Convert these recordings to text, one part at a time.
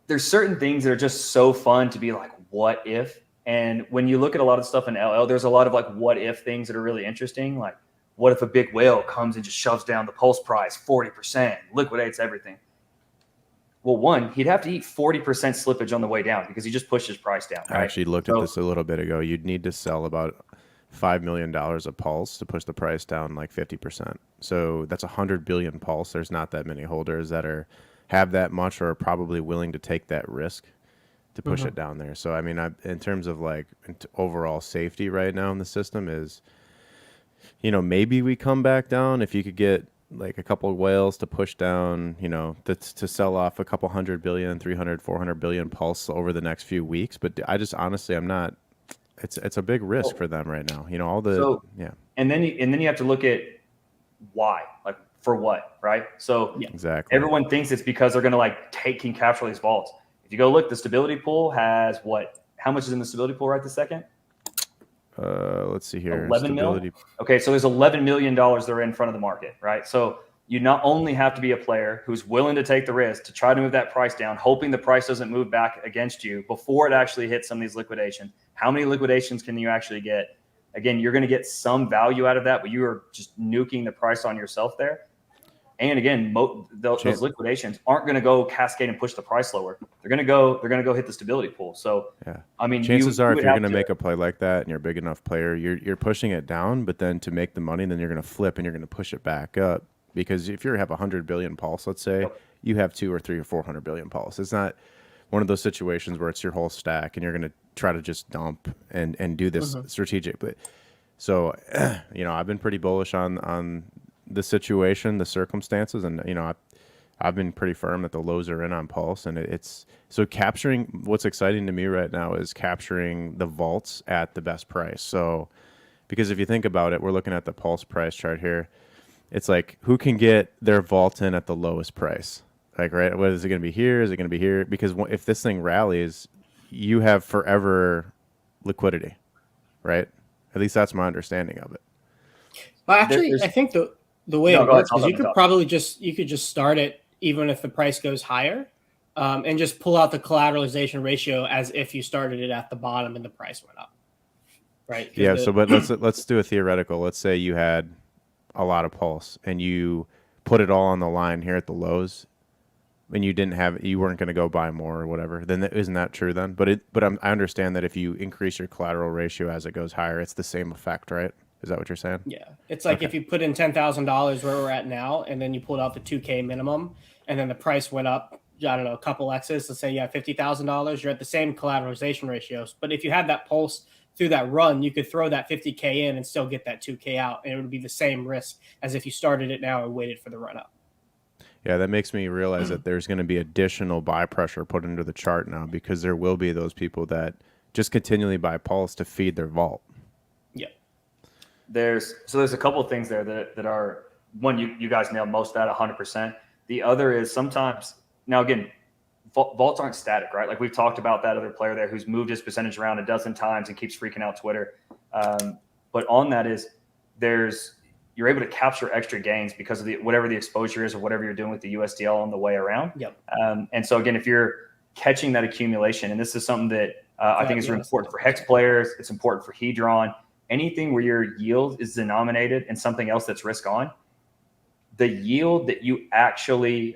there's certain things that are just so fun to be like, what if? And when you look at a lot of stuff in LL, there's a lot of like what if things that are really interesting. Like, what if a big whale comes and just shoves down the pulse price 40%, liquidates everything? Well, one, he'd have to eat 40% slippage on the way down because he just pushed his price down. Right? I actually looked at this a little bit ago. You'd need to sell about $5 million of pulse to push the price down like 50%. So that's 100 billion pulse. There's not that many holders that have that much or are probably willing to take that risk to push it down there. So, I mean, in terms of like overall safety right now in the system is, maybe we come back down if you could get like a couple of whales to push down, to sell off a couple 100 billion, 300, 400 billion pulse over the next few weeks. But I just honestly, I'm not, it's a big risk for them right now. And then you have to look at why, like for what, right? So exactly. Everyone thinks it's because they're going to like can capture these vaults. If you go look, the stability pool has how much is in the stability pool right this second? Let's see here. 11 million. Okay, so there's $11 million that are in front of the market, right? So you not only have to be a player who's willing to take the risk to try to move that price down, hoping the price doesn't move back against you before it actually hits some of these liquidations. How many liquidations can you actually get? Again, you're going to get some value out of that, but you are just nuking the price on yourself there. And again, those liquidations aren't going to go cascade and push the price lower. They're going to go hit the stability pool. So, I mean, chances are, if you're going to make a play like that and you're a big enough player, you're pushing it down. But then to make the money, then you're going to flip and you're going to push it back up. Because if you have 100 billion pulse, let's say you have 200 or 300 or 400 billion pulse. It's not one of those situations where it's your whole stack and you're going to try to just dump and do this strategic. But so, I've been pretty bullish on the situation, the circumstances, and I've been pretty firm that the lows are in on pulse, and it's so capturing. What's exciting to me right now is capturing the vaults at the best price. So, because if you think about it, we're looking at the pulse price chart here. It's like who can get their vault in at the lowest price? Like, right? What is it going to be here? Is it going to be here? Because if this thing rallies, you have forever liquidity, right? At least that's my understanding of it. Well, actually, I think the way it works is you could just start it even if the price goes higher, and just pull out the collateralization ratio as if you started it at the bottom and the price went up, right? Yeah. But let's do a theoretical. Let's say you had a lot of pulse and you put it all on the line here at the lows, and you weren't going to go buy more or whatever. Then isn't that true then? But I understand that if you increase your collateral ratio as it goes higher, it's the same effect, right? Is that what you're saying? Yeah. It's like if you put in $10,000 where we're at now, and then you pulled out the 2K minimum, and then the price went up, I don't know, a couple X's. Let's say you have $50,000, you're at the same collateralization ratios. But if you had that pulse through that run, you could throw that 50K in and still get that 2K out. And it would be the same risk as if you started it now and waited for the run up. Yeah, that makes me realize that there's going to be additional buy pressure put into the chart now, because there will be those people that just continually buy pulse to feed their vault. There's a couple of things there that are, one, you guys nailed most of that 100%. The other is sometimes, now again, vaults aren't static, right? Like we've talked about that other player there who's moved his percentage around a dozen times and keeps freaking out Twitter. But on that is you're able to capture extra gains because of whatever the exposure is or whatever you're doing with the USDL on the way around. And so again, if you're catching that accumulation, and this is something that I think is really important for Hex players, it's important for Hedron. Anything where your yield is denominated in something else that's risk on, the yield that you actually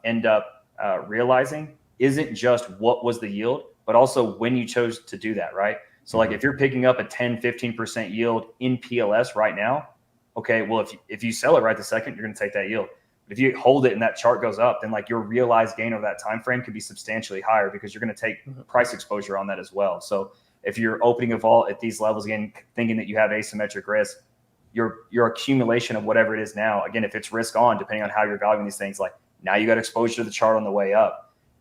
end up realizing isn't just what was the yield, but also when you chose to do that, right? So like if you're picking up a 10, 15% yield in PLS right now, okay, well, if you sell it right the second, you're going to take that yield. But if you hold it and that chart goes up, then like your realized gain over that time frame could be substantially higher because you're going to take price exposure on that as well. So if you're opening a vault at these levels, again, thinking that you have asymmetric risk, your accumulation of whatever it is now, again, if it's risk on, depending on how you're valuing these things, like now you got exposure to the chart on the way up.